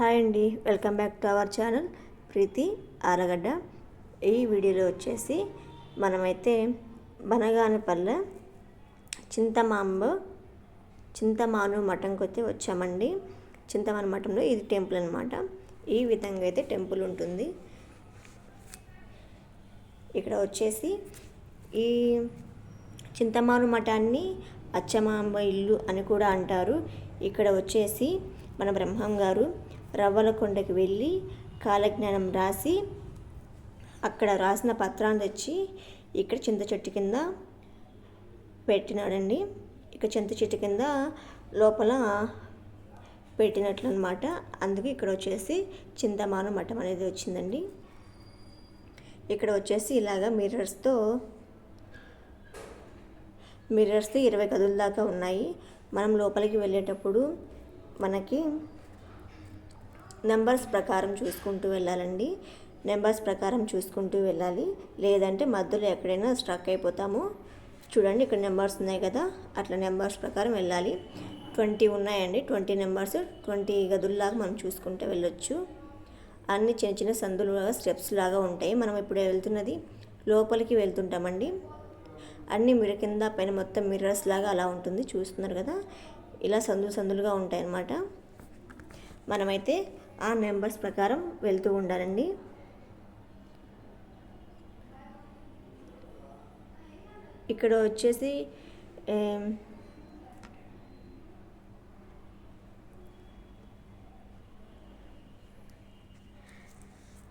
Hi అండి, welcome back to our channel Preethi ఆరగడ్డ. ఈ వీడియోలో వచ్చేసి మనమైతే బనగానపల్లె చింతమాను మఠంకి అయితే వచ్చామండి. చింతమాను మఠంలో ఇది టెంపుల్ అనమాట. ఈ విధంగా అయితే టెంపుల్ ఉంటుంది. ఇక్కడ వచ్చేసి ఈ చింతమాను మఠాన్ని అచ్చమాంబ ఇల్లు అని కూడా అంటారు. ఇక్కడ వచ్చేసి మన బ్రహ్మం గారు రవ్వలకొండకి వెళ్ళి కాలజ్ఞానం రాసి అక్కడ రాసిన పత్రాన్ని తెచ్చి ఇక్కడ చింత చెట్టు కింద పెట్టినాడండి. ఇక్కడ చింత చెట్టు కింద లోపల పెట్టినట్లు అనమాట. అందుకే ఇక్కడ వచ్చేసి చింతమాను మఠం అనేది వచ్చిందండి. ఇక్కడ వచ్చేసి ఇలాగా మిర్రర్స్తో 20 గదుల దాకా ఉన్నాయి. మనం లోపలికి వెళ్ళేటప్పుడు మనకి నెంబర్స్ ప్రకారం చూసుకుంటూ వెళ్ళాలండి. నెంబర్స్ ప్రకారం చూసుకుంటూ వెళ్ళాలి, లేదంటే మధ్యలో ఎక్కడైనా స్ట్రక్ అయిపోతాము. చూడండి, ఇక్కడ నెంబర్స్ ఉన్నాయి కదా, అట్లా నెంబర్స్ ప్రకారం వెళ్ళాలి. 20 ఉన్నాయండి. 20 నెంబర్స్, 20 గదుల్లాగా మనం చూసుకుంటూ వెళ్ళొచ్చు. అన్ని చిన్న చిన్న సందులుగా స్టెప్స్ లాగా ఉంటాయి. మనం ఇప్పుడు వెళ్తున్నది లోపలికి వెళ్తుంటామండి. అన్ని మిర్రర్ కింద పైన మొత్తం మిర్రర్స్ లాగా అలా ఉంటుంది. చూస్తున్నారు కదా, ఇలా సందులుగా ఉంటాయి అన్నమాట. మనమైతే ఆ నెంబర్స్ ప్రకారం వెళ్తూ ఉండాలండి. ఇక్కడ వచ్చేసి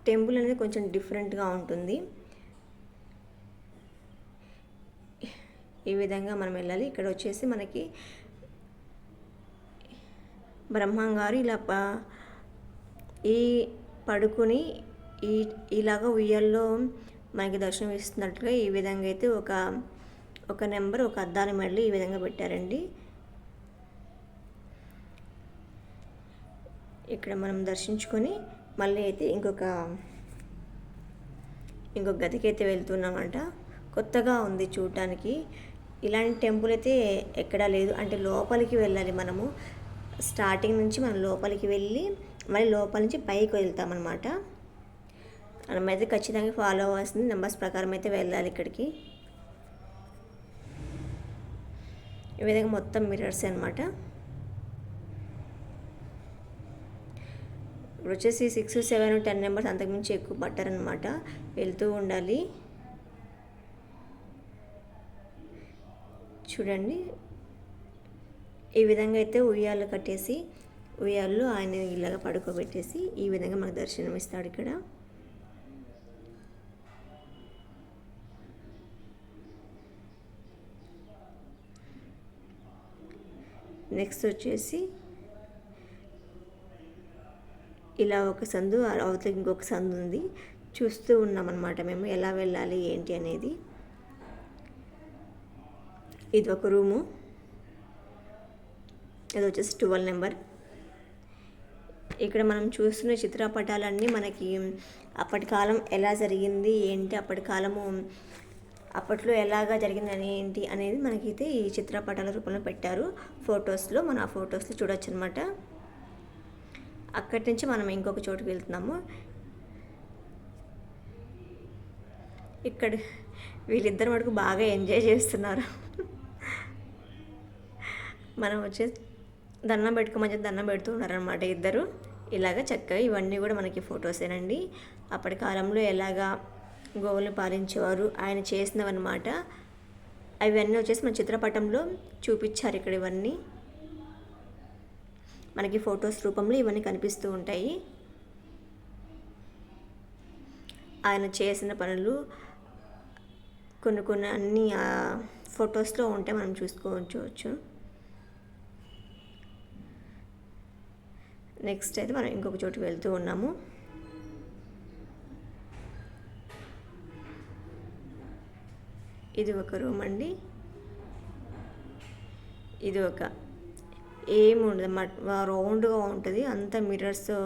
టెంపుల్ అనేది కొంచెం డిఫరెంట్గా ఉంటుంది. ఈ విధంగా మనం వెళ్ళాలి. ఇక్కడ వచ్చేసి మనకి బ్రహ్మంగారు ఇలా ఈ పడుకుని ఇలాగ ఉయ్యాల్లో మనకి దర్శనం ఇస్తున్నట్లుగా ఈ విధంగా అయితే ఒక నెంబర్, ఒక అద్దాల మెడలు ఈ విధంగా పెట్టారండి. ఇక్కడ మనం దర్శించుకొని మళ్ళీ అయితే ఇంకొక గదికి అయితే వెళ్తున్నామంట. కొత్తగా ఉంది చూడటానికి. ఇలాంటి టెంపుల్ అయితే ఎక్కడా లేదు. అంటే లోపలికి వెళ్ళాలి మనము. స్టార్టింగ్ నుంచి మనం లోపలికి వెళ్ళి మళ్ళీ లోపల నుంచి పైకి వెళ్తామన్నమాట. మనమైతే ఖచ్చితంగా ఫాలో అవ్వాల్సింది నెంబర్స్ ప్రకారం అయితే వెళ్ళాలి ఇక్కడికి. ఈ విధంగా మొత్తం మిర్రర్స్ అనమాట. ఇప్పుడు వచ్చేసి 6, 7, 10 నెంబర్స్ అంతకుమించి ఎక్కువ పట్టారనమాట. వెళ్తూ ఉండాలి. చూడండి, ఈ విధంగా అయితే ఉయ్యాలు కట్టేసి ఉయ్యాల్లో ఆయన ఇలాగా పడుకోబెట్టేసి ఈ విధంగా మనకు దర్శనం ఇస్తాడు ఇక్కడ. నెక్స్ట్ వచ్చేసి ఇలా ఒక సందు, అవతల ఇంకొక సందు ఉంది. చూస్తూ ఉన్నామన్నమాట మేము ఎలా వెళ్ళాలి ఏంటి అనేది. ఇది ఒక రూము. ఇది వచ్చేసి 12 నెంబర్. ఇక్కడ మనం చూస్తున్న చిత్రపటాలన్నీ మనకి అప్పటి కాలం ఎలా జరిగింది ఏంటి, అప్పట్లో ఎలాగా జరిగింది ఏంటి అనేది మనకైతే ఈ చిత్రపటాల రూపంలో పెట్టారు ఫొటోస్లో. మనం ఆ ఫొటోస్లో చూడొచ్చు అనమాట. అక్కడి నుంచి మనం ఇంకొక చోటుకి వెళ్తున్నాము. ఇక్కడ వీళ్ళిద్దరు మటుకు బాగా ఎంజాయ్ చేస్తున్నారు. మనం వచ్చేసి దండం పెట్టుకోమని దండం పెడుతూ ఉన్నారనమాట ఇద్దరు. ఇలాగ చక్కగా ఇవన్నీ కూడా మనకి ఫొటోసేనండి. అప్పటి కాలంలో ఎలాగా గోవులు పాలించేవారు ఆయన చేసినవన్నమాట. అవన్నీ వచ్చేసి మన చిత్రపటంలో చూపించారు. ఇక్కడ ఇవన్నీ మనకి ఫొటోస్ రూపంలో ఇవన్నీ కనిపిస్తూ ఉంటాయి. ఆయన చేసిన పనులు కొన్ని అన్ని ఫొటోస్లో ఉంటే మనం చూసుకోవచ్చు. నెక్స్ట్ అయితే మనం ఇంకొక చోటుకి వెళ్తూ ఉన్నాము. ఇది ఒక రూమ్ అండి. ఇది ఒక ఏముండదు, రౌండ్గా ఉంటుంది. అంతా మిర్రర్స్తో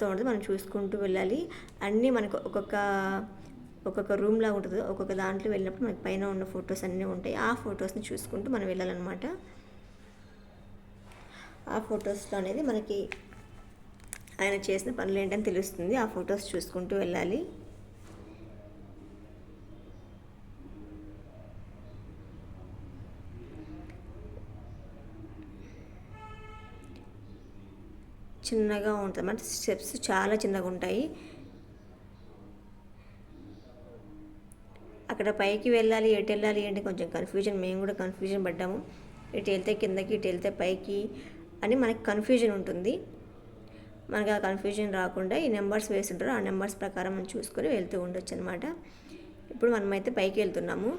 ఉంటుంది. మనం చూసుకుంటూ వెళ్ళాలి. అన్నీ మనకు ఒక్కొక్క రూమ్ లాగా ఉంటుంది. ఒక్కొక్క దాంట్లో వెళ్ళినప్పుడు మనకి పైన ఉన్న ఫొటోస్ అన్నీ ఉంటాయి. ఆ ఫొటోస్ని చూసుకుంటూ మనం వెళ్ళాలన్నమాట. ఆ ఫొటోస్లో అనేది మనకి ఆయన చేసిన పనులు ఏంటని తెలుస్తుంది. ఆ ఫొటోస్ చూసుకుంటూ వెళ్ళాలి. చిన్నగా ఉంటుంది అంటే స్టెప్స్ చాలా చిన్నగా ఉంటాయి. అక్కడ పైకి వెళ్ళాలి, ఎటు వెళ్ళాలి ఏంటి కొంచెం కన్ఫ్యూజన్, మేము కూడా కన్ఫ్యూజన్ పడ్డాము. ఇటు వెళ్తే కిందకి, ఇటు వెళ్తే పైకి అని మనకి కన్ఫ్యూజన్ ఉంటుంది. మనకి ఆ కన్ఫ్యూజన్ రాకుండా ఈ నెంబర్స్ వేసి ఉంటారు, ఆ నెంబర్స్ ప్రకారం మనం చూసుకొని వెళ్తూ ఉండొచ్చు అనమాట. ఇప్పుడు మనమైతే పైకి వెళ్తున్నాము.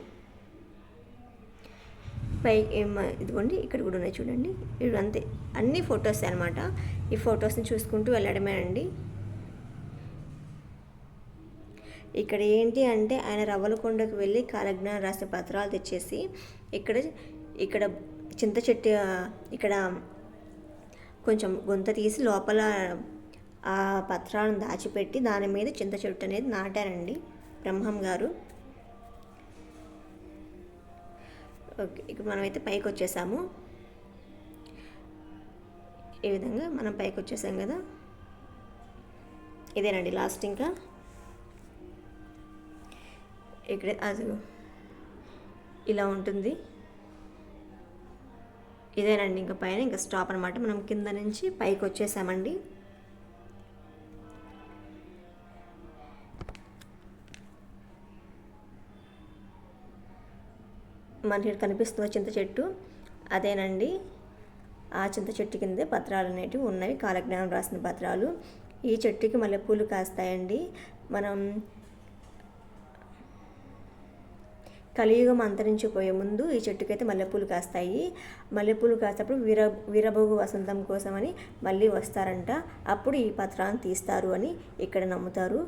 ఇదిగోండి ఇక్కడ కూడా ఉన్నాయి చూడండి. ఇవి అంతే, అన్ని ఫొటోస్ అనమాట. ఈ ఫొటోస్ని చూసుకుంటూ వెళ్ళడమేనండి. ఇక్కడ ఏంటి అంటే ఆయన రవ్వలకొండకు వెళ్ళి కాలజ్ఞానం రాసిన పత్రాలు తెచ్చేసి ఇక్కడ చింత చెట్టు ఇక్కడ కొంచెం గుంత తీసి లోపల ఆ పత్రాలను దాచిపెట్టి దాని మీద చింత చెట్టు అనేది నాటారండి బ్రహ్మం గారు. ఓకే, ఇప్పుడు మనమైతే పైకి వచ్చేసాము. ఈ విధంగా మనం పైకి వచ్చేసాం కదా, ఇదేనండి లాస్ట్. ఇంకా ఇక్కడ అది ఇలా ఉంటుంది. ఇదేనండి ఇంకా పైన ఇంకా స్టాప్ అనమాట. మనం కింద నుంచి పైకి వచ్చేసామండి. మనకి కనిపిస్తున్న చింత చెట్టు అదేనండి. ఆ చింత చెట్టు కిందే పత్రాలు అనేటివి ఉన్నవి, కాలజ్ఞానం రాసిన పత్రాలు. ఈ చెట్టుకి మల్లెపూలు కాస్తాయండి. మనం కలియుగం అంతరించిపోయే ముందు ఈ చెట్టుకైతే మల్లెపూలు కాస్తాయి. మల్లెపూలు కాసేటప్పుడు వీరభోగు వసంతం కోసమని మళ్ళీ వస్తారంట. అప్పుడు ఈ పత్రాన్ని తీస్తారు అని ఇక్కడ నమ్ముతారు.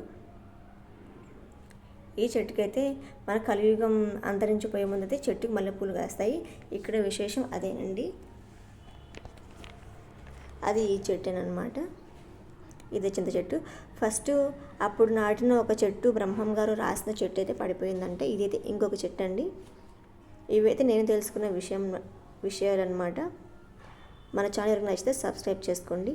ఈ చెట్టుకైతే మన కలియుగం అంతరించిపోయే ముందు అయితే చెట్టుకి మల్లెపూలు కాస్తాయి. ఇక్కడ విశేషం అదేనండి. అది ఈ చెట్టేనమాట. ఇదే చింత చెట్టు. ఫస్ట్ అప్పుడు నాటిన ఒక చెట్టు బ్రహ్మం గారు రాసిన చెట్టు అయితే పడిపోయిందంటే, ఇదైతే ఇంకొక చెట్టు అండి. ఇవైతే నేను తెలుసుకున్న విషయాలన్నమాట. మన ఛానల్ నచ్చితే సబ్స్క్రైబ్ చేసుకోండి.